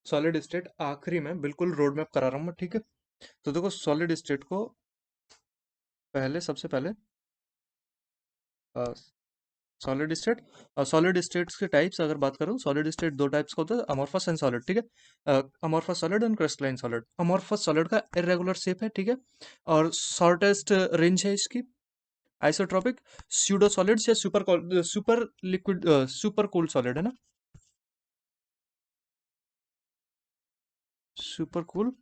Solid state आखिरी में बिल्कुल रोड मैप करा रहा हूँ मैं, ठीक है। तो देखो सॉलिड स्टेट को सबसे पहले सॉलिड स्टेट्स के टाइप्स अगर बात करूँ, सॉलिड स्टेट दो टाइप्स का होता है, अमॉर्फस एंड सॉलिड, ठीक है। Amorphous solid and crystalline solid. Amorphous solid का इरेगुलर शेप है, ठीक है, और शॉर्टेस्ट रेंज है इसकी। आइसोट्रोपिक स्यूडो सॉलिड्स या super liquid super cool solid है ना, सुपर कूल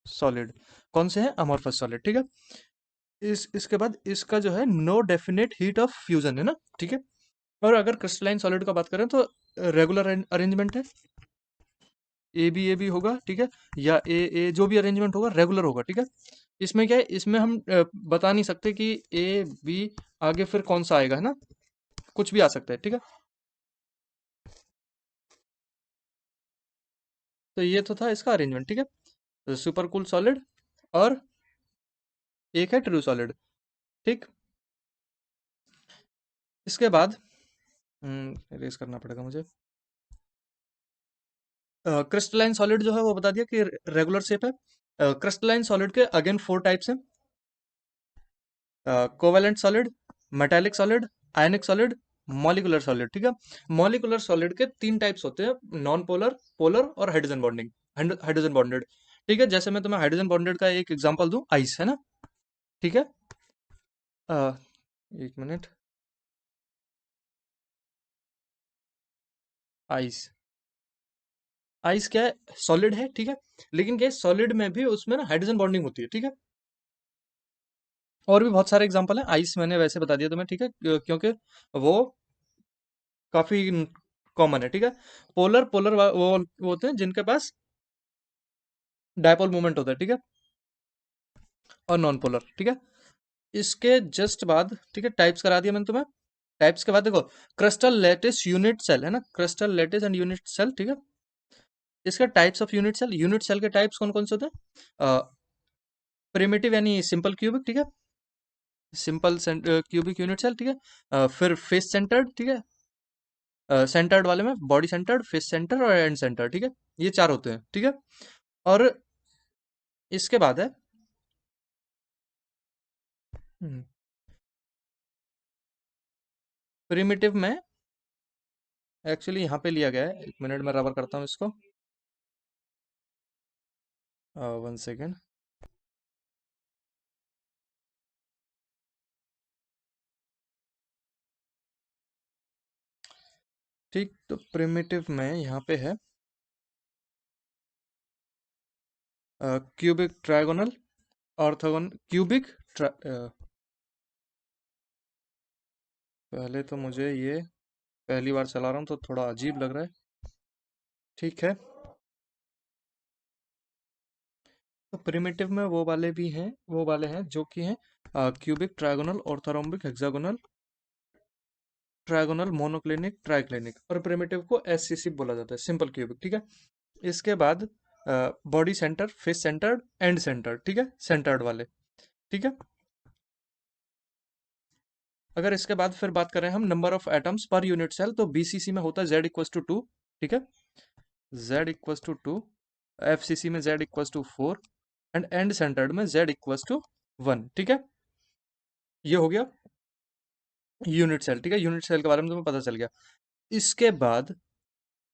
सॉलिड कौन से हैं, अमॉर्फस सॉलिड, ठीक है। इसके बाद इसका जो है no definite heat of fusion है ना, ठीक है। और अगर क्रिस्टलाइन सॉलिड का बात करें तो रेगुलर अरेंजमेंट है, ए बी होगा, ठीक है, या ए जो भी अरेंजमेंट होगा रेगुलर होगा, ठीक है। इसमें क्या है, इसमें हम बता नहीं सकते कि ए बी आगे फिर कौन सा आएगा, है ना, कुछ भी आ सकता है, ठीक है। तो ये तो था इसका अरेंजमेंट, ठीक है, सुपर कूल सॉलिड। और एक है ट्रू सॉलिड, ठीक। इसके बाद इरेज करना पड़ेगा मुझे। क्रिस्टलाइन सॉलिड जो है वो बता दिया कि रेगुलर शेप है। क्रिस्टलाइन सॉलिड के अगेन फोर टाइप्स हैं, कोवेलेंट सॉलिड, मेटालिक सॉलिड, आयनिक सॉलिड, मॉलिकुलर सॉलिड, ठीक है। मॉलिकुलर सॉलिड के तीन टाइप्स होते हैं, नॉन पोलर, पोलर और हाइड्रोजन बॉन्डिंग, हाइड्रोजन बॉन्डेड, ठीक है। जैसे मैं तुम्हें हाइड्रोजन बॉन्डेड का एक एग्जांपल दूं, आइस है ना, ठीक है। अ, एक मिनट, आइस, आइस क्या है, सॉलिड है, ठीक है, लेकिन क्या है सॉलिड में भी उसमें ना हाइड्रोजन बॉन्डिंग होती है, ठीक है। और भी बहुत सारे एग्जांपल हैं, आइस मैंने वैसे बता दिया तुम्हें, ठीक है, क्योंकि वो काफी कॉमन है, ठीक है। पोलर पोलर वो होते हैं जिनके पास डायपोल मूवमेंट होता है, ठीक है, और नॉन पोलर, ठीक है। इसके जस्ट बाद, ठीक है, टाइप्स करा दिया मैंने तुम्हें। टाइप्स के बाद देखो, क्रिस्टल लैटिस यूनिट सेल है ना, crystal lattice and unit cell, ठीक है। इसका टाइप्स ऑफ यूनिट सेल के टाइप्स कौन कौन से होते हैं, प्रिमिटिव यानी सिंपल क्यूबिक, ठीक है, सिंपल क्यूबिक यूनिट सेल, ठीक है। फिर फेस सेंटर्ड, ठीक है, सेंटर्ड वाले में बॉडी सेंटर्ड, फेस सेंटर और एंड सेंटर, ठीक है, ये चार होते हैं, ठीक है। और इसके बाद है प्रिमिटिव में, एक्चुअली यहाँ पे लिया गया है, एक मिनट में रबर करता हूँ इसको, 1 सेकेंड। ठीक, तो प्रिमिटिव में यहाँ पे है क्यूबिक ट्रायगोनल, ऑर्थोगोनल क्यूबिक पहले तो मुझे ये पहली बार चला रहा हूँ तो थोड़ा अजीब लग रहा है, ठीक है। तो प्रिमिटिव में वो वाले हैं जो कि हैं cubic trigonal, orthorhombic, hexagonal, trigonal, monoclinic, triclinic, और प्रिमिटिव को एससीसी बोला जाता है, सिंपल क्यूबिक, ठीक है। इसके बाद body centre, face centred, and centred, ठीक है, सेंटर्ड वाले, ठीक है। अगर इसके बाद फिर बात करें हम number of atoms per unit cell, तो बीसीसी में होता है जेड इक्वस टू 2, ठीक है, जेड इक्वस टू 2, एफसीसी में Z equals two 4, and centred में जेड इक्वस टू 1, ठीक है। ये हो गया यूनिट सेल, ठीक है, यूनिट सेल के बारे में तुम्हें पता चल गया। इसके बाद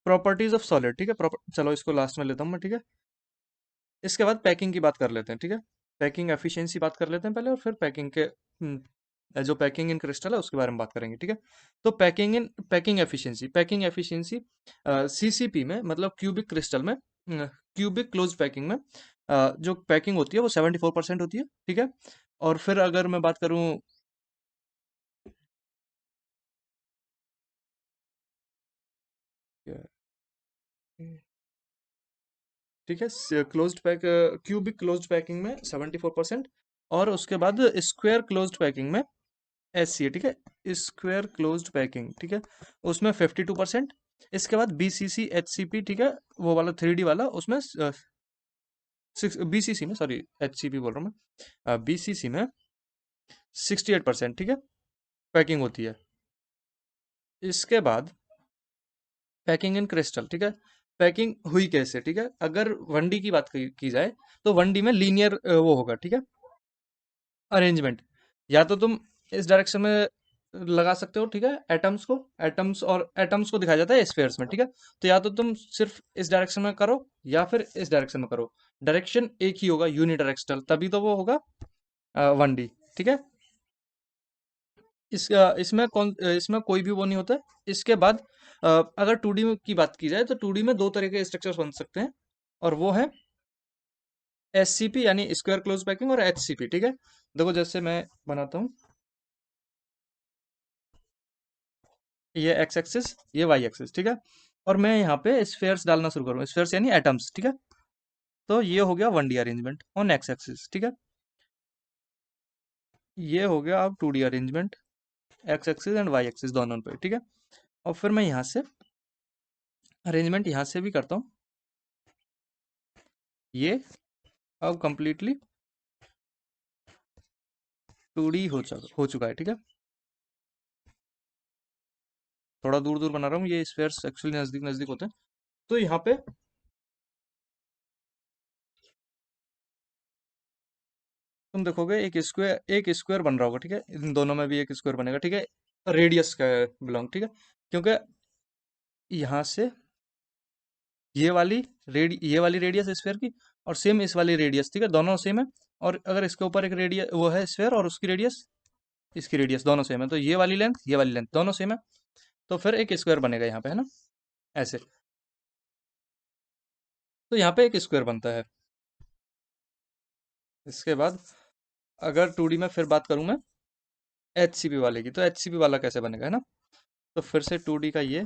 प्रॉपर्टीज ऑफ सॉलिड, ठीक है, चलो इसको लास्ट में लेता हूँ मैं, ठीक है। इसके बाद पैकिंग की बात कर लेते हैं, ठीक है, पैकिंग एफिशिएंसी बात कर लेते हैं पहले, और फिर पैकिंग के जो पैकिंग इन क्रिस्टल है उसके बारे में बात करेंगे, ठीक है। तो पैकिंग एफिशिएंसी सीसीपी में, मतलब क्यूबिक क्रिस्टल में, क्यूबिक क्लोज पैकिंग में जो पैकिंग होती है वो 74% होती है, ठीक है। और फिर अगर मैं बात करूं, ठीक है, क्लोज्ड क्यूबिक क्लोज्ड पैकिंग में 74%, और उसके बाद स्क्वायर क्लोज्ड पैकिंग में एस सी, ठीक है, स्क्वायर क्लोज्ड पैकिंग, ठीक है, उसमें 52%। इसके बाद बीसीसी एचसीपी, ठीक है, वो वाला 3D वाला, उसमें सिक्स बीसीसी में, सॉरी एचसीपी बोल रहा हूँ मैं, बीसीसी में 68%, ठीक है, पैकिंग होती है। इसके बाद पैकिंग इन क्रिस्टल, ठीक है, पैकिंग हुई कैसे, ठीक है। अगर 1D की बात की जाए तो 1D में लीनियर वो होगा, ठीक है, अरेंजमेंट। या तो तुम इस डायरेक्शन में लगा सकते हो, ठीक है, एटम्स को, एटम्स को दिखाया जाता है स्फेयर्स में, ठीक है। तो या तो तुम सिर्फ इस डायरेक्शन में करो या फिर इस डायरेक्शन में करो, डायरेक्शन एक ही होगा, यूनिडायरेक्शनल, तभी तो वो होगा 1D, ठीक है। इसमें कोई भी वो नहीं होता है। इसके बाद अगर 2D की बात की जाए तो 2D में दो तरह के स्ट्रक्चर्स बन सकते हैं, और वो है SCP यानी स्क्वायर क्लोज पैकिंग, और HCP, ठीक है। देखो जैसे मैं बनाता हूँ, ये एक्स एक्सिस, ये वाई एक्सिस, ठीक है। और मैं यहाँ पे स्फेयर्स डालना शुरू करूँ, स्फेयर्स यानी एटम्स, ठीक है। तो ये हो गया 1D arrangement on x axis, ठीक है। ये हो गया अब 2D arrangement, X axis and Y axis दोनों पे, ठीक है। और फिर मैं यहाँ से अरेंजमेंट यहाँ से भी करता हूँ, ये अब कंप्लीटली 2D हो चुका है, ठीक है। थोड़ा दूर दूर बना रहा हूँ, ये स्फेयर्स एक्चुअली नजदीक नजदीक होते हैं। तो यहाँ पे तुम देखोगे एक स्क्वायर बन रहा होगा, ठीक है। इन दोनों में भी एक स्क्वायर बनेगा, ठीक है, रेडियस का बिलोंग, ठीक है। क्योंकि यहाँ से ये वाली रेडियस स्फेयर की, और सेम इस वाली रेडियस, ठीक है, दोनों सेम है। और अगर इसके ऊपर एक रेडियस वो है स्फेयर, और उसकी रेडियस, इसकी रेडियस, दोनों सेम है, तो ये वाली लेंथ दोनों सेम है। तो फिर एक स्क्वायर बनेगा यहाँ पे, है ना, ऐसे। तो यहाँ पे एक स्क्वायर बनता है। इसके बाद अगर 2D में फिर बात करूँ मैं HCP वाले की, तो HCP वाला कैसे बनेगा, है ना। तो फिर से 2D का ये,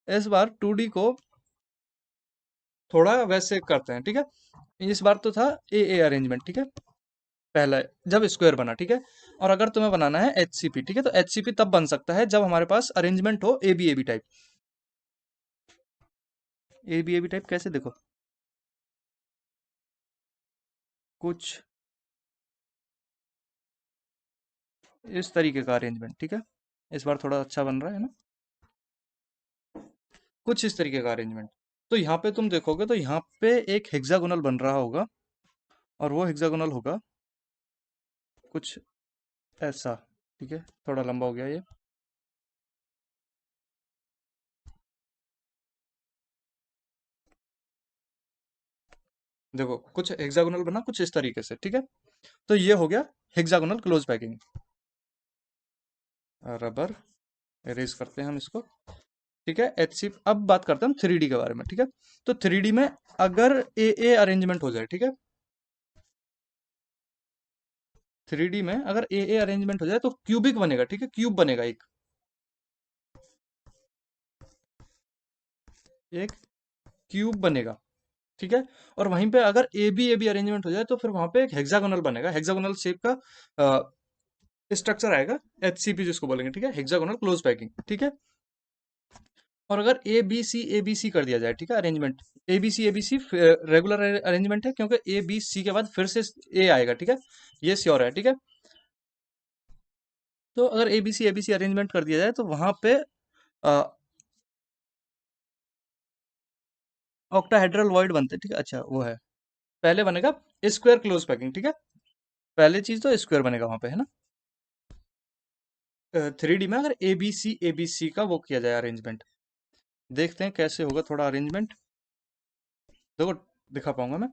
इस बार 2D को थोड़ा वैसे करते हैं, ठीक है। इस बार तो था ए अरेंजमेंट, ठीक है, पहला जब स्क्वायर बना, ठीक है। और अगर तुम्हें बनाना है HCP, ठीक है, तो HCP तब बन सकता है जब हमारे पास अरेंजमेंट हो A B type. A B type कैसे, देखो, कुछ इस तरीके का अरेंजमेंट, ठीक है। इस बार थोड़ा अच्छा बन रहा है ना, कुछ इस तरीके का अरेंजमेंट। तो यहाँ पे तुम देखोगे तो यहाँ पे एक हेक्सागोनल बन रहा होगा, और वो हेक्सागोनल होगा कुछ ऐसा, ठीक है। थोड़ा लंबा हो गया ये, देखो कुछ हेक्सागोनल बना कुछ इस तरीके से, ठीक है। तो ये हो गया hexagonal close packing. Rubber erase करते हैं हम इसको, ठीक है। HC, अब बात करते हैं हम 3D के बारे में, ठीक है। तो 3D में अगर ए अरेंजमेंट हो जाए, ठीक है, 3D में अगर ए अरेंजमेंट हो जाए तो क्यूबिक बनेगा, ठीक है, क्यूब बनेगा, एक क्यूब बनेगा, ठीक है। और वहीं पे अगर ए बी अरेंजमेंट हो जाए तो फिर वहां पे एक हेक्सागोनल बनेगा, हेक्सागोनल शेप का स्ट्रक्चर आएगा, HCP जिसको बोलेंगे, ठीक है, हेक्सागोनल क्लोज पैकिंग, ठीक है। और अगर ए बी सी कर दिया जाए, ठीक है, arrangement A B C regular arrangement है, क्योंकि A B C के बाद फिर से ए आएगा, ठीक है, ये श्योर है, ठीक है। तो अगर ए बी सी अरेंजमेंट कर दिया जाए तो वहां पे ऑक्टाहेड्रल वॉइड बनते हैं, ठीक है। अच्छा वो है, पहले बनेगा स्क्वायर क्लोज पैकिंग, ठीक है, पहले चीज तो स्क्वायर बनेगा वहां पे, है ना। 3D में अगर ए बी सी का वो किया जाए अरेंजमेंट, देखते हैं कैसे होगा थोड़ा अरेंजमेंट, देखो दिखा पाऊंगा मैं।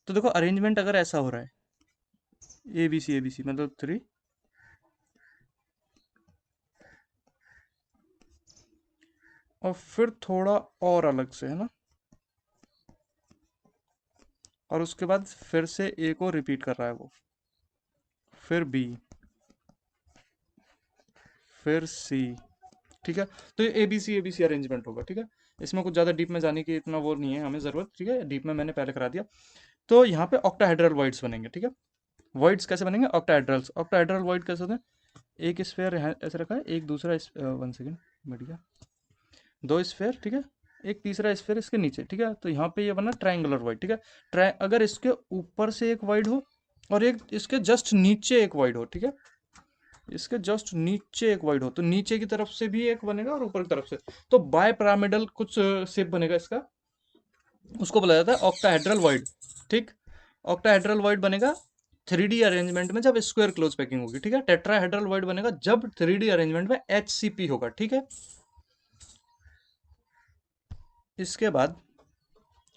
तो देखो अरेंजमेंट अगर ऐसा हो रहा है, ए बी सी मतलब 3, और फिर थोड़ा और अलग से, है ना, और उसके बाद फिर से ए को रिपीट कर रहा है वो, फिर बी, फिर सी, ठीक है। तो ये ए बी सी अरेंजमेंट होगा, ठीक है। इसमें कुछ ज़्यादा डीप में जाने की इतना वो नहीं है हमें ज़रूरत, ठीक है, डीप में मैंने पहले करा दिया। तो यहाँ पे ऑक्टाहेड्रल वॉइड्स बनेंगे, ठीक है। वॉइड्स कैसे बनेंगे, ऑक्टाहेड्रल्स, ऑक्टाहेड्रल वॉइड कैसे होते हैं, एक स्फेयर ऐसे रखा है, एक दूसरा 1 सेकेंड मिट गया, दो स्फेयर, ठीक है, एक तीसरा स्फेयर इसके नीचे, ठीक है। तो यहाँ पे ये बना ट्रायंगुलर वॉइड, ठीक है। अगर इसके ऊपर से एक वॉइड हो और एक इसके जस्ट नीचे एक वॉइड हो, ठीक है, इसके जस्ट नीचे एक वॉइड हो, तो नीचे की तरफ से भी एक बनेगा और ऊपर की तरफ से, तो बाय पिरामिडल कुछ शेप बनेगा इसका, उसको बोला जाता है ऑक्टाहेड्रल वॉइड। ठीक, ऑक्टाहेड्रल वॉइड बनेगा 3D अरेंजमेंट में जब स्क्वायर क्लोज पैकिंग होगी। ठीक है, टेट्राहेड्रल वॉइड बनेगा जब 3D अरेंजमेंट में HCP होगा। ठीक है, इसके बाद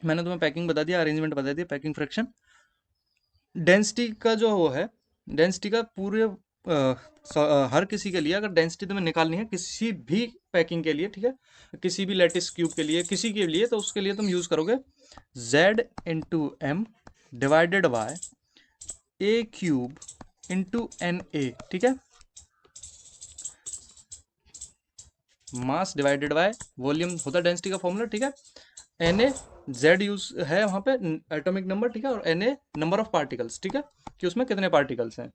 मैंने तुम्हें पैकिंग बता दिया, अरेंजमेंट बता दिया, पैकिंग फ्रैक्शन, डेंसिटी का जो वो है, डेंसिटी का पूरे हर किसी के लिए अगर डेंसिटी तुम्हें निकालनी है किसी भी पैकिंग के लिए, ठीक है, किसी भी लैटिस क्यूब के लिए, किसी के लिए, तो उसके लिए तुम यूज करोगे Z/m divided by a cube into NA। ठीक है, मास डिवाइडेड बाय वॉल्यूम होता है डेंसिटी का फॉर्मूला। ठीक है, Na Z यूज है वहां पे एटॉमिक नंबर, ठीक है, और Na नंबर ऑफ पार्टिकल्स, ठीक है, कि उसमें कितने पार्टिकल्स हैं।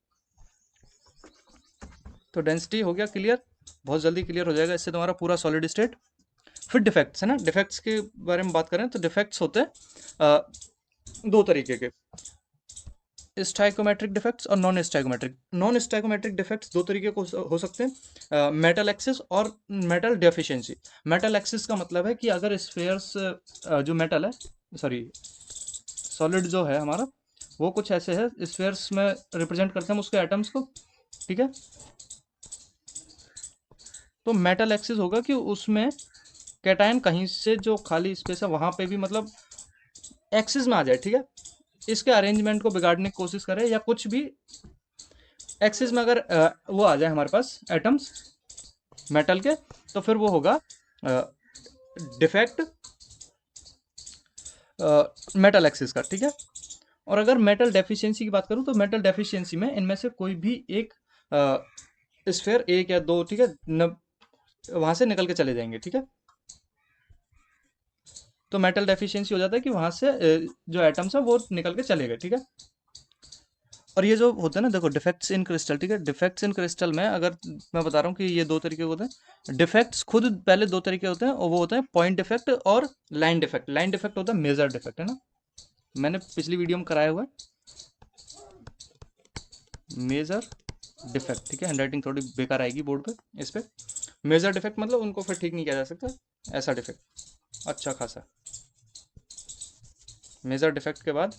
तो डेंसिटी हो गया क्लियर, बहुत जल्दी क्लियर हो जाएगा इससे तुम्हारा पूरा सॉलिड स्टेट। फिर डिफेक्ट्स है ना, डिफेक्ट्स के बारे में बात करें तो डिफेक्ट्स होते हैं दो तरीके के, स्टाइकोमेट्रिक डिफेक्ट्स और non stoichiometric. Non stoichiometric defects दो तरीके को हो सकते हैं, मेटल एक्सिस और मेटल डेफिशिएंसी। मेटल एक्सिस का मतलब है कि अगर स्फेयर्स जो मेटल है, सॉरी सॉलिड जो है हमारा, वो कुछ ऐसे है स्फेयर्स में रिप्रेजेंट करते हैं हम उसके एटम्स को। ठीक है, तो मेटल एक्सिस होगा कि उसमें कैटायन कहीं से जो खाली स्पेस है वहां पे भी मतलब एक्सिस में आ जाए। ठीक है, इसके अरेंजमेंट को बिगाड़ने की कोशिश करे या कुछ भी एक्सिस में अगर वो आ जाए हमारे पास एटम्स मेटल के, तो फिर वो होगा डिफेक्ट मेटल एक्सिस का। ठीक है, और अगर मेटल डेफिशिएंसी की बात करूं तो मेटल डेफिशिएंसी में इनमें से कोई भी एक स्फेयर, एक या दो, ठीक है, वहां से निकल के चले जाएंगे। ठीक है, तो मेटल डेफिशिएंसी हो जाता है कि वहां से जो एटम्स है वो निकल के चले गए। ठीक है, और ये जो होता है ना, देखो डिफेक्ट्स इन क्रिस्टल, ठीक है, डिफेक्ट्स इन क्रिस्टल में अगर मैं बता रहा हूँ कि ये दो तरीके के होते हैं डिफेक्ट्स, खुद पहले दो तरीके होते हैं, और वो होते हैं पॉइंट डिफेक्ट और लाइन डिफेक्ट। लाइन डिफेक्ट होता है मेजर डिफेक्ट, है ना, मैंने पिछली वीडियो में कराया हुआ है मेजर डिफेक्ट। ठीक है, हैंडराइटिंग थोड़ी बेकार आएगी बोर्ड पे इस पे। मेजर डिफेक्ट मतलब उनको फिर ठीक नहीं किया जा सकता, ऐसा डिफेक्ट अच्छा खासा। मेजर डिफेक्ट के बाद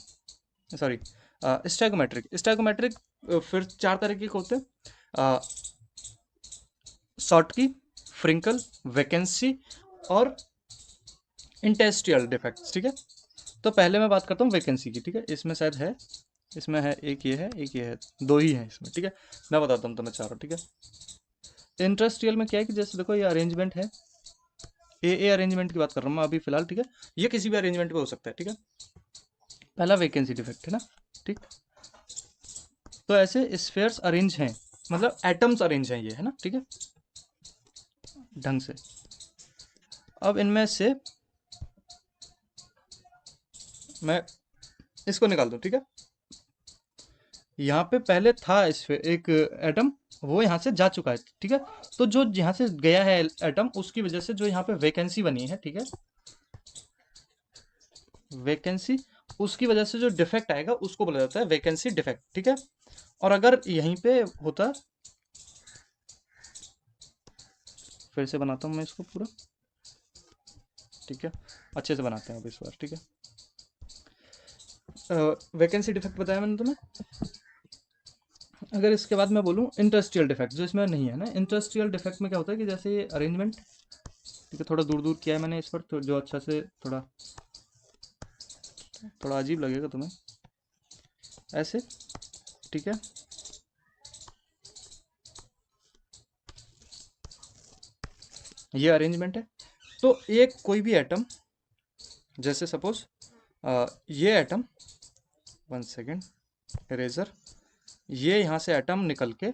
सॉरी स्टैगोमेट्रिक, स्टैगोमेट्रिक फिर चार तरीके के होते हैं, शॉर्ट की, फ्रिंकल, वैकेंसी और इंटेस्टियल डिफेक्ट्स। ठीक है, तो पहले मैं बात करता हूँ वैकेंसी की। ठीक है, इसमें शायद है, इसमें है एक ये है, एक ये है, दो ही है इसमें। ठीक है, मैं बताता हूँ तुम्हें चारों। ठीक है, इंडस्ट्रियल में क्या है कि जैसे देखो ये अरेंजमेंट है, ए अरेंजमेंट की बात कर रहा हूँ मैं अभी फिलहाल। ठीक है, ये किसी भी अरेंजमेंट पे हो सकता है। ठीक है, पहला वैकेंसी डिफेक्ट है ना। ठीक, तो ऐसे स्फेयर्स अरेंज हैं, मतलब एटम्स अरेंज हैं ये, है ना। ठीक है, ढंग से। अब इनमें से मैं इसको निकाल दूं। ठीक है, यहाँ पे पहले था इस पे एक एटम, वो यहाँ से जा चुका है। ठीक है, तो जो यहाँ से गया है एटम, उसकी वजह से जो यहाँ पे वैकेंसी बनी है, ठीक है, वैकेंसी, उसकी वजह से जो डिफेक्ट आएगा उसको बोला जाता है वैकेंसी डिफेक्ट। ठीक है, और अगर यहीं पे होता, फिर से बनाता हूँ मैं इसको पूरा। ठीक है, अच्छे से बनाते हैं अब इस बार। ठीक है, वैकेंसी डिफेक्ट बताया मैंने तुम्हें। अगर इसके बाद मैं बोलूँ इंडस्ट्रियल डिफेक्ट, जो इसमें नहीं है ना, इंडस्ट्रियल डिफेक्ट में क्या होता है कि जैसे ये अरेंजमेंट, ठीक है, थोड़ा दूर दूर किया है मैंने इस पर, तो जो अच्छा से थोड़ा थोड़ा अजीब लगेगा तुम्हें ऐसे। ठीक है, ये अरेंजमेंट है। तो एक कोई भी एटम, जैसे सपोज ये एटम, वन सेकेंड इरेजर, ये यहाँ से एटम निकल के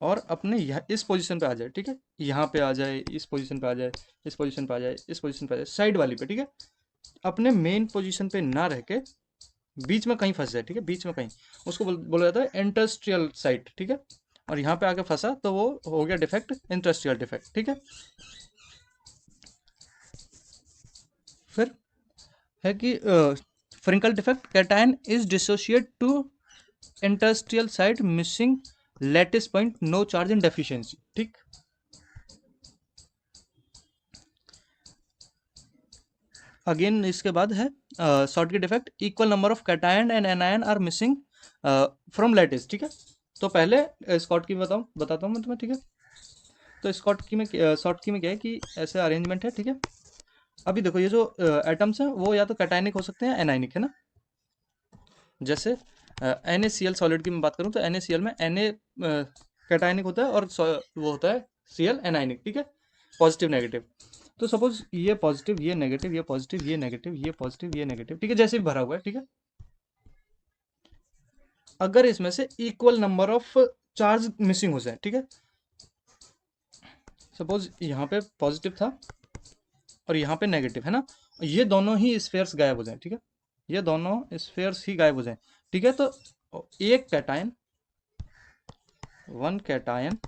और अपने इस पोजीशन पे आ जाए। ठीक है, यहाँ पे आ जाए, इस पोजीशन पे आ जाए, इस पोजीशन पे आ जाए, इस पोजीशन पे आ जाए, साइड वाली पे। ठीक है, अपने मेन पोजीशन पे ना रह के बीच में कहीं फंस जाए। ठीक है, बीच में कहीं, उसको बोला जाता है इंडस्ट्रियल साइट। ठीक है, और यहाँ पे आके फंसा तो वो हो गया डिफेक्ट, इंडस्ट्रियल डिफेक्ट। ठीक है, फिर है कि Frenkel defect, cation is dissociate to industrial site missing lattice point, no charge in deficiency, ठीक। अगेन इसके बाद है Schottky defect, equal number of cation and anion are missing from lattice, ठीक है। तो पहले स्कॉट की बताता हूँ मैं तुम्हें, ठीक है। तो स्कॉट की में शॉर्ट की में क्या है कि ऐसे अरेंजमेंट है, ठीक है। अभी देखो ये जो एटम्स हैं वो या तो कैटायनिक हो सकते हैं, एनायनिक, है ना। जैसे NaCl सॉलिड की मैं बात करूँ तो NaCl में Na कैटायनिक होता है और वो होता है Cl एनायनिक, ठीक है, पॉजिटिव नेगेटिव। तो सपोज ये पॉजिटिव, ये नेगेटिव, ये पॉजिटिव, ये नेगेटिव, ये पॉजिटिव, ये नेगेटिव, ठीक है, जैसे भी भरा हुआ है, ठीक है। अगर इसमें से equal number of charge missing हो जाए, ठीक है, सपोज यहाँ पे पॉजिटिव था और यहाँ पे नेगेटिव है ना, ये दोनों ही स्फेयर्स गायब हो जाए, ठीक है, ये दोनों स्फेयर्स ही गायब हो जाए, ठीक है। तो एक cation, one cation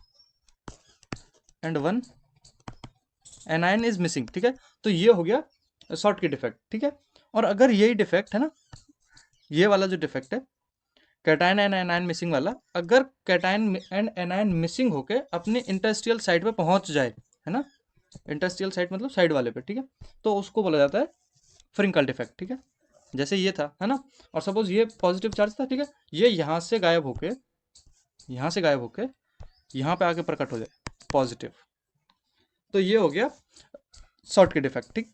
and one anion is missing, ठीक है। तो ये हो गया शॉर्टकट डिफेक्ट, ठीक है। और अगर यही डिफेक्ट है ना, ये वाला जो डिफेक्ट है कैटायन एंड एनायन मिसिंग वाला, अगर कैटायन एंड एनायन मिसिंग होके अपने इंटरस्टियल साइड पे पहुंच जाए, है ना, इंटरस्टियल साइड मतलब साइड वाले पे, ठीक है, तो उसको बोला जाता है फ्रिंकल डिफेक्ट, ठीक है। जैसे ये था, है ना, और सपोज ये पॉजिटिव चार्ज था, ठीक है, ये यहाँ से गायब होके, यहाँ से गायब होके यहाँ पे आके प्रकट हो जाए पॉजिटिव, तो ये हो गया शॉर्टकट इफेक्ट, ठीक।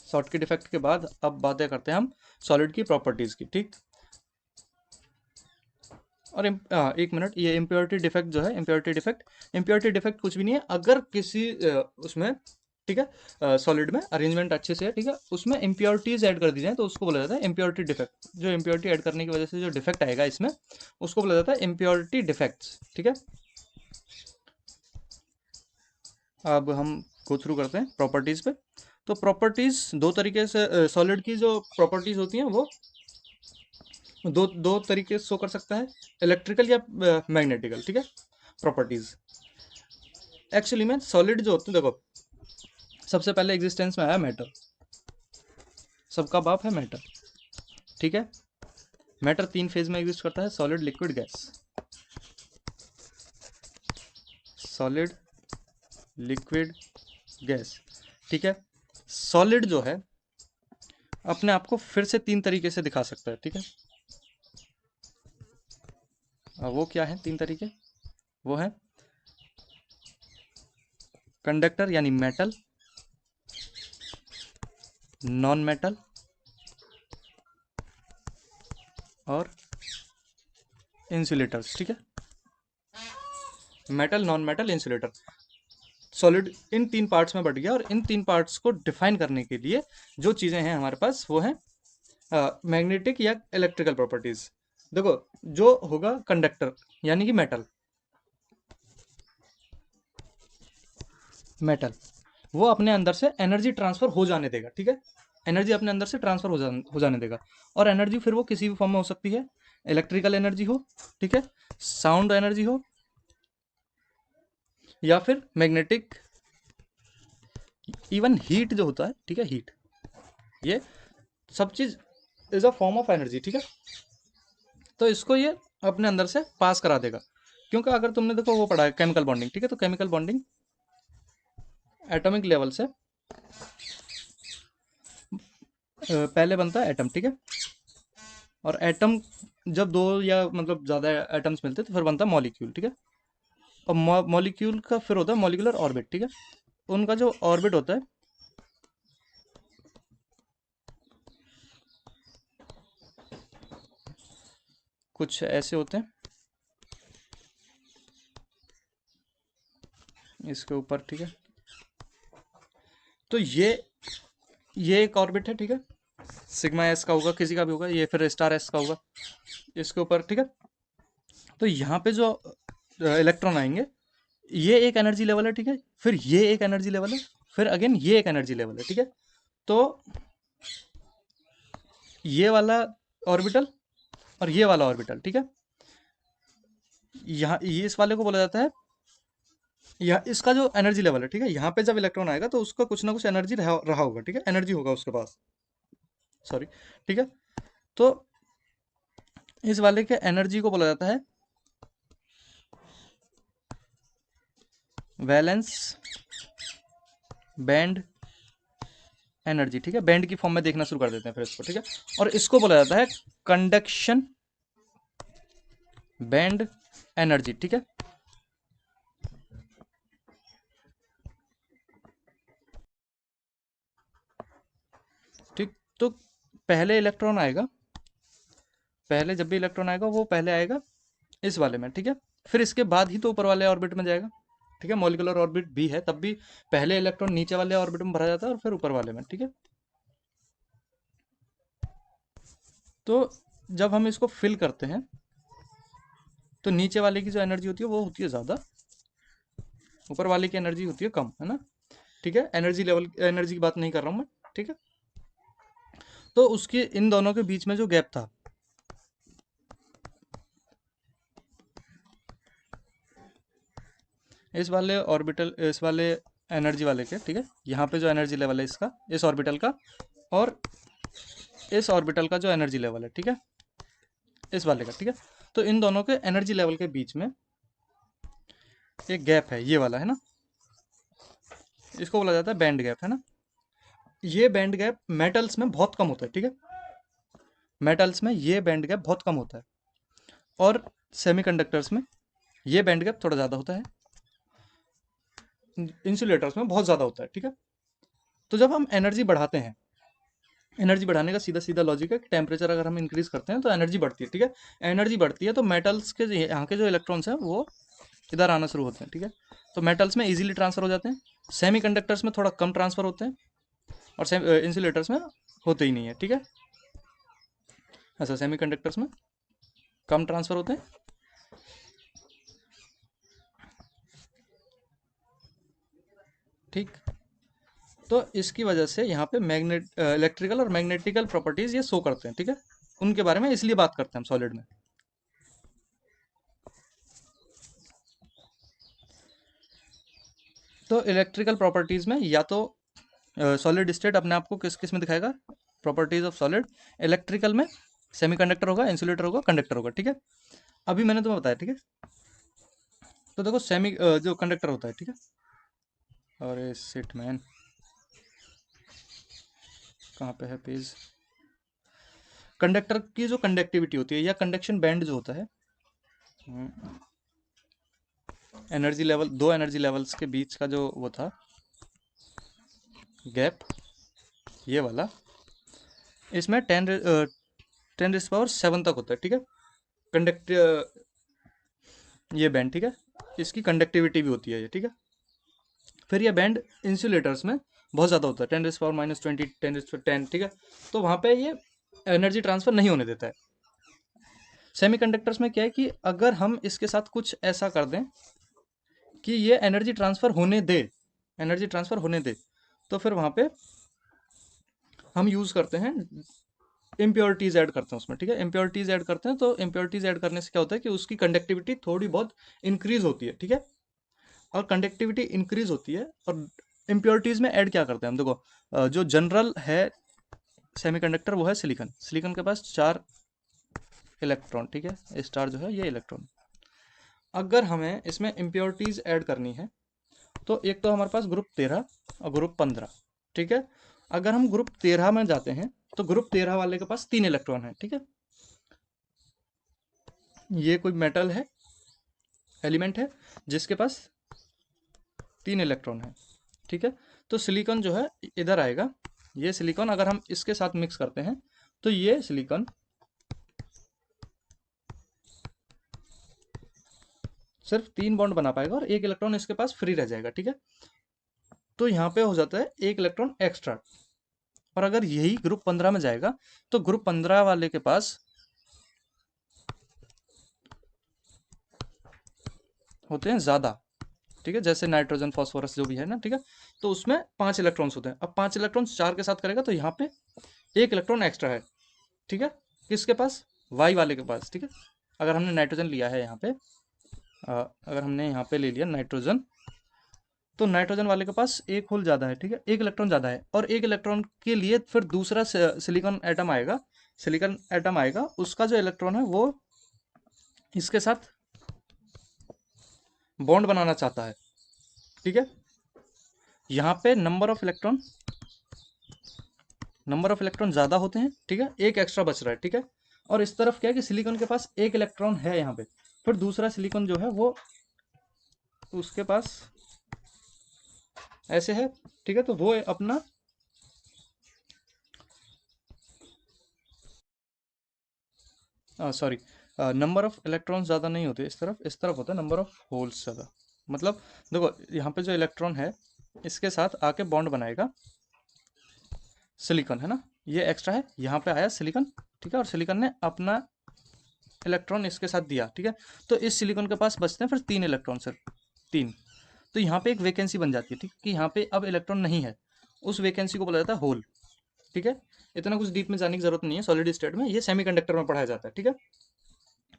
शॉर्टकट इफेक्ट के बाद अब बातें करते हैं हम सॉलिड की प्रॉपर्टीज की, ठीक। और एक मिनट, ये इम्प्योरिटी डिफेक्ट जो है, इम्प्योरिटी डिफेक्ट कुछ भी नहीं है, अगर किसी उसमें, ठीक है, सॉलिड में अरेंजमेंट अच्छे से है, ठीक है, उसमें इम्प्योरिटीज ऐड कर दी जाए तो उसको बोला जाता है इम्प्योरिटी डिफेक्ट। जो इम्प्योरिटी ऐड करने की वजह से जो डिफेक्ट आएगा इसमें, उसको बोला जाता है इम्प्योरिटी डिफेक्ट्स, ठीक है। अब हम गो थ्रू करते हैं प्रॉपर्टीज पे। तो प्रॉपर्टीज दो तरीके से, सॉलिड की जो प्रॉपर्टीज होती हैं वो दो दो तरीके से शो कर सकता है, इलेक्ट्रिकल या मैग्नेटिकल, ठीक है, प्रॉपर्टीज। एक्चुअली में सॉलिड जो होते हैं, देखो सबसे पहले एग्जिस्टेंस में आया मैटर, सबका बाप है मैटर, ठीक है। मैटर तीन फेज में एग्जिस्ट करता है, solid, liquid, gas. Solid, liquid, gas, ठीक है। सॉलिड जो है अपने आप को फिर से तीन तरीके से दिखा सकता है, ठीक है। वो क्या है तीन तरीके, वो है कंडक्टर यानी मेटल, नॉन मेटल और इंसुलेटर्स, ठीक है। Metal, non metal, insulator. Solid in तीन पार्ट्स में बट गया, और इन तीन पार्ट्स को डिफाइन करने के लिए जो चीज़ें हैं हमारे पास वो हैं मैग्नेटिक या इलेक्ट्रिकल प्रॉपर्टीज। देखो जो होगा कंडक्टर यानी कि मेटल, मेटल वो अपने अंदर से एनर्जी ट्रांसफर हो जाने देगा, ठीक है, एनर्जी अपने अंदर से ट्रांसफर हो जाने देगा। और एनर्जी फिर वो किसी भी फॉर्म में हो सकती है, इलेक्ट्रिकल एनर्जी हो, ठीक है, साउंड एनर्जी हो, या फिर मैग्नेटिक, इवन हीट जो होता है, ठीक है, हीट, ये सब चीज is a form of energy, ठीक है। तो इसको ये अपने अंदर से पास करा देगा, क्योंकि अगर तुमने देखो वो पढ़ा है केमिकल बॉन्डिंग, ठीक है, तो केमिकल बॉन्डिंग एटॉमिक लेवल से पहले बनता है एटम, ठीक है, और एटम जब दो या मतलब ज़्यादा एटम्स मिलते हैं तो फिर बनता है मॉलिक्यूल, ठीक है। और मॉलिक्यूल का फिर होता है मॉलिकुलर ऑर्बिट, ठीक है। उनका जो ऑर्बिट होता है कुछ ऐसे होते हैं इसके ऊपर, ठीक है। तो ये एक ऑर्बिट है, ठीक है, सिग्मा एस का होगा, किसी का भी होगा, ये फिर स्टार एस का होगा इसके ऊपर, ठीक है। तो यहाँ पे जो इलेक्ट्रॉन आएंगे, ये एक एनर्जी लेवल है, ठीक है, फिर ये एक एनर्जी लेवल है, फिर अगेन ये एक एनर्जी लेवल है, ठीक है। तो ये वाला ऑर्बिटल और ये वाला ऑर्बिटल, ठीक है, यहाँ ये इस वाले को बोला जाता है, या इसका जो एनर्जी लेवल है, ठीक है, यहाँ पे जब इलेक्ट्रॉन आएगा तो उसका कुछ ना कुछ एनर्जी रहा होगा, ठीक है, एनर्जी होगा उसके पास, सॉरी, ठीक है। तो इस वाले के एनर्जी को बोला जाता है वैलेंस बैंड एनर्जी, ठीक है। बैंड की फॉर्म में देखना शुरू कर देते हैं फिर इसको, ठीक है। और इसको बोला जाता है कंडक्शन बैंड एनर्जी, ठीक है। ठीक, तो पहले इलेक्ट्रॉन आएगा, पहले जब भी इलेक्ट्रॉन आएगा वो पहले आएगा इस वाले में, ठीक है। फिर इसके बाद ही तो ऊपर वाले ऑर्बिट में जाएगा, ठीक है। मॉलिक्यूलर ऑर्बिट भी है तब भी पहले इलेक्ट्रॉन नीचे वाले ऑर्बिट में भरा जाता है और फिर ऊपर वाले में, ठीक है। तो जब हम इसको फिल करते हैं तो नीचे वाले की जो एनर्जी होती है वो होती है ज़्यादा, ऊपर वाले की एनर्जी होती है कम, है ना, ठीक है। एनर्जी लेवल, एनर्जी की बात नहीं कर रहा हूँ मैं, ठीक है। तो उसके इन दोनों के बीच में जो गैप था, इस वाले ऑर्बिटल, इस वाले एनर्जी वाले के, ठीक है, यहाँ पे जो एनर्जी लेवल है इसका, इस ऑर्बिटल का, और इस ऑर्बिटल का जो एनर्जी लेवल है, ठीक है, इस वाले का, ठीक है। तो इन दोनों के एनर्जी लेवल के बीच में एक गैप है, ये वाला है ना, इसको बोला जाता है बैंड गैप, है ना। ये बैंड गैप मेटल्स में बहुत कम होता है, ठीक है। मेटल्स में ये बैंड गैप बहुत कम होता है, और सेमीकंडक्टर्स में ये बैंड गैप थोड़ा ज़्यादा होता है, इंसुलेटर्स में बहुत ज़्यादा होता है, ठीक है। तो जब हम एनर्जी बढ़ाते हैं, एनर्जी बढ़ाने का सीधा सीधा लॉजिक है कि टेम्परेचर अगर हम इंक्रीज करते हैं तो एनर्जी बढ़ती है, ठीक है। एनर्जी बढ़ती है तो मेटल्स के यहाँ के जो इलेक्ट्रॉन्स हैं वो इधर आना शुरू होते हैं, ठीक है। तो मेटल्स में इजीली ट्रांसफर हो जाते हैं, सेमीकंडक्टर्स में थोड़ा कम ट्रांसफर होते हैं, और इंसुलेटर्स में होते ही नहीं है, ठीक है। ऐसा सेमीकंडक्टर्स में कम ट्रांसफर होते हैं, ठीक। तो इसकी वजह से यहाँ पे इलेक्ट्रिकल और मैग्नेटिकल प्रॉपर्टीज ये शो करते हैं, ठीक है। उनके बारे में इसलिए बात करते हैं हम सॉलिड में। तो इलेक्ट्रिकल प्रॉपर्टीज में या तो सॉलिड स्टेट अपने आप को किस किस में दिखाएगा, प्रॉपर्टीज ऑफ सॉलिड। इलेक्ट्रिकल में सेमीकंडक्टर होगा, इंसुलेटर होगा, कंडक्टर होगा, ठीक है। अभी मैंने तुम्हें बताया, ठीक है। तो देखो जो कंडक्टर होता है, ठीक है, और शिट मैन, कहाँ पे है पेज। कंडक्टर की जो कंडक्टिविटी होती है या कंडक्शन बैंड जो होता है, एनर्जी लेवल, दो एनर्जी लेवल्स के बीच का जो वो था गैप, ये वाला, इसमें 10⁻⁷ तक होता है, ठीक है। कंडक्ट ये बैंड, ठीक है, इसकी कंडक्टिविटी भी होती है ये, ठीक है। फिर ये बैंड इंसुलेटर्स में बहुत ज़्यादा होता है, 10⁻⁻20, 10⁻10, ठीक है। तो वहाँ पे ये एनर्जी ट्रांसफ़र नहीं होने देता है। सेमीकंडक्टर्स में क्या है कि अगर हम इसके साथ कुछ ऐसा कर दें कि ये एनर्जी ट्रांसफ़र होने दे, एनर्जी ट्रांसफ़र होने दे, तो फिर वहाँ पे हम यूज़ करते हैं, इम्प्योरिटीज़ ऐड करते हैं उसमें, ठीक है। इम्प्योरिटीज़ ऐड करते हैं, तो इम्प्योरिटीज़ ऐड करने से क्या होता है कि उसकी कंडक्टिविटी थोड़ी बहुत इंक्रीज होती है, ठीक है। और कंडक्टिविटी इंक्रीज होती है, और इम्प्योरिटीज़ में ऐड क्या करते हैं हम, देखो जो जनरल है सेमीकंडक्टर वो है सिलिकॉन, सिलिकॉन के पास 4 इलेक्ट्रॉन, ठीक है, स्टार जो है ये इलेक्ट्रॉन। अगर हमें इसमें इम्प्योरिटीज़ ऐड करनी है तो एक तो हमारे पास ग्रुप 13 और ग्रुप 15, ठीक है। अगर हम ग्रुप 13 में जाते हैं तो ग्रुप 13 वाले के पास 3 इलेक्ट्रॉन है, ठीक है। ये कोई मेटल है, एलिमेंट है जिसके पास 3 इलेक्ट्रॉन है, ठीक है। तो सिलिकॉन जो है इधर आएगा, ये सिलिकॉन अगर हम इसके साथ मिक्स करते हैं तो ये सिलिकॉन सिर्फ 3 बॉन्ड बना पाएगा और एक इलेक्ट्रॉन इसके पास फ्री रह जाएगा, ठीक है। तो यहाँ पे हो जाता है एक इलेक्ट्रॉन एक्स्ट्रा। और अगर यही ग्रुप 15 में जाएगा तो ग्रुप 15 वाले के पास होते हैं ज़्यादा, ठीक है, जैसे नाइट्रोजन फॉस्फोरस जो भी है ना, ठीक है। तो उसमें 5 इलेक्ट्रॉन्स होते हैं। अब 5 इलेक्ट्रॉन्स 4 के साथ करेगा तो यहाँ पे एक इलेक्ट्रॉन एक्स्ट्रा है, ठीक है, किसके पास, वाई वाले के पास, ठीक है। अगर हमने नाइट्रोजन लिया है यहाँ पे, अगर हमने यहाँ पे ले लिया नाइट्रोजन, तो नाइट्रोजन वाले के पास एक होल ज़्यादा है, ठीक है, एक इलेक्ट्रॉन ज़्यादा है। और एक इलेक्ट्रॉन के लिए फिर दूसरा सिलिकॉन एटम आएगा, सिलिकॉन एटम आएगा, उसका जो इलेक्ट्रॉन है वो इसके साथ बॉन्ड बनाना चाहता है, ठीक है। यहाँ पे नंबर ऑफ इलेक्ट्रॉन ज़्यादा होते हैं, ठीक है, एक एक्स्ट्रा बच रहा है, ठीक है। और इस तरफ क्या है कि सिलिकॉन के पास एक इलेक्ट्रॉन है यहाँ पे, फिर दूसरा सिलिकॉन जो है वो उसके पास ऐसे है, ठीक है। तो वो अपना सॉरी, नंबर ऑफ इलेक्ट्रॉन ज़्यादा नहीं होते इस तरफ होता है नंबर ऑफ होल्स ज़्यादा। मतलब देखो यहाँ पे जो इलेक्ट्रॉन है इसके साथ आके बॉन्ड बनाएगा सिलिकॉन, है ना, ये एक्स्ट्रा है, यहाँ पे आया सिलिकॉन, ठीक है, और सिलिकॉन ने अपना इलेक्ट्रॉन इसके साथ दिया, ठीक है। तो इस सिलिकॉन के पास बचते हैं फिर 3 इलेक्ट्रॉन, सिर्फ 3। तो यहाँ पे एक वैकेंसी बन जाती है, ठीक है, कि यहाँ पे अब इलेक्ट्रॉन नहीं है, उस वैकेंसी को बोला जाता है होल, ठीक है। इतना कुछ डीप में जाने की जरूरत नहीं है, सॉलिड स्टेट में ये सेमीकंडक्टर में पढ़ाया जाता है, ठीक है।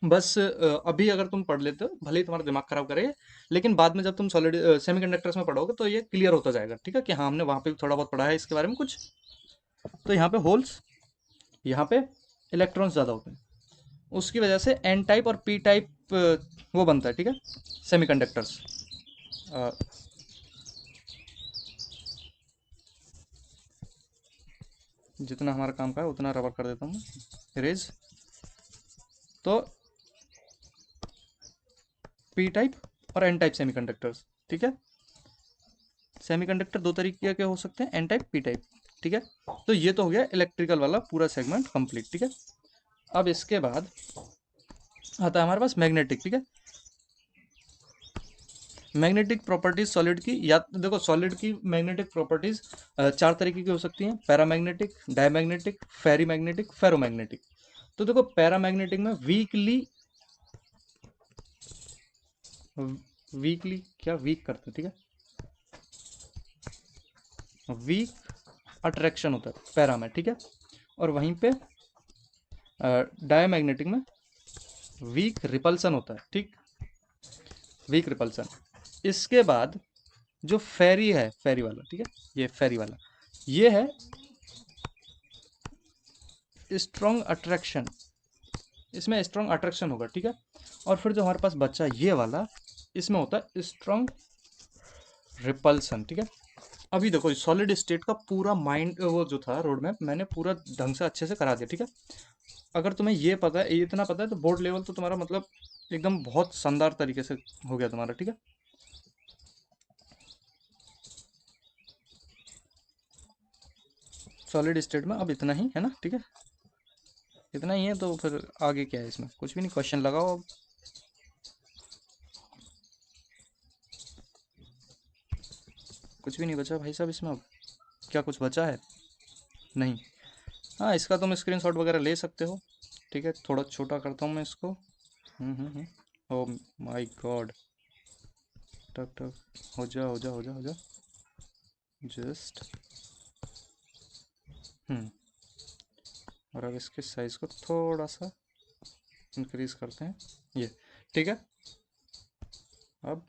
बस अभी अगर तुम पढ़ लेते हो भले ही तुम्हारा दिमाग खराब करे, लेकिन बाद में जब तुम सॉलिड सेमीकंडक्टर्स में पढ़ोगे तो ये क्लियर होता जाएगा, ठीक है, कि हाँ हमने वहाँ पे भी थोड़ा बहुत पढ़ा है इसके बारे में कुछ। तो यहाँ पे होल्स, यहाँ पे इलेक्ट्रॉन्स ज़्यादा होते हैं, उसकी वजह से एन टाइप और पी टाइप वो बनता है, ठीक है, सेमीकंडक्टर्स। जितना हमारा काम का है उतना रबर कर देता हूँ इरेज। तो पी टाइप और एन टाइप सेमीकंडक्टर्स, ठीक है। सेमीकंडक्टर दो तरीके के हो सकते हैं, एन टाइप पी टाइप, ठीक है। तो ये तो हो गया इलेक्ट्रिकल वाला पूरा सेगमेंट कंप्लीट, ठीक है। अब इसके बाद आता है हमारे पास मैग्नेटिक, ठीक है। मैग्नेटिक प्रॉपर्टीज सॉलिड की, या देखो सॉलिड की मैग्नेटिक प्रॉपर्टीज 4 तरीके की हो सकती हैं, पैरामैग्नेटिक, डायमैग्नेटिक, फेरीमैग्नेटिक, फेरोमैग्नेटिक। तो देखो पैरामैग्नेटिक में वीकली क्या वीक करते हैं, ठीक है, वीक अट्रैक्शन होता है पैरा में, ठीक है। और वहीं पे डायमैग्नेटिक में वीक रिपल्सन होता है, ठीक, वीक रिपल्सन। इसके बाद जो फेरी है, फेरी वाला, ठीक है, ये फेरी वाला, ये है स्ट्रॉन्ग अट्रैक्शन, इसमें स्ट्रॉन्ग अट्रैक्शन होगा, ठीक है। और फिर जो हमारे पास बच्चा ये वाला, इसमें होता है स्ट्रॉन्ग रिपल्सन, ठीक है। अभी देखो सॉलिड स्टेट का पूरा माइंड वो जो था रोड मैप मैंने पूरा ढंग से अच्छे से करा दिया, ठीक है। अगर तुम्हें ये पता है, इतना पता है, तो बोर्ड लेवल तो तुम्हारा मतलब एकदम बहुत शानदार तरीके से हो गया तुम्हारा, ठीक है। सॉलिड स्टेट में अब इतना ही है ना, ठीक है, इतना ही है। तो फिर आगे क्या है, इसमें कुछ भी नहीं, क्वेश्चन लगाओ अब। कुछ भी नहीं बचा भाई साहब इसमें अब, क्या कुछ बचा है? नहीं। हाँ इसका तुम स्क्रीनशॉट वगैरह ले सकते हो, ठीक है, थोड़ा छोटा करता हूँ मैं इसको। ओ माय गॉड, टक टक, हो जा हो जा हो जा हो जा, जस्ट। हम्म और अब इसके साइज़ को थोड़ा सा इंक्रीज करते हैं, ये, ठीक है। अब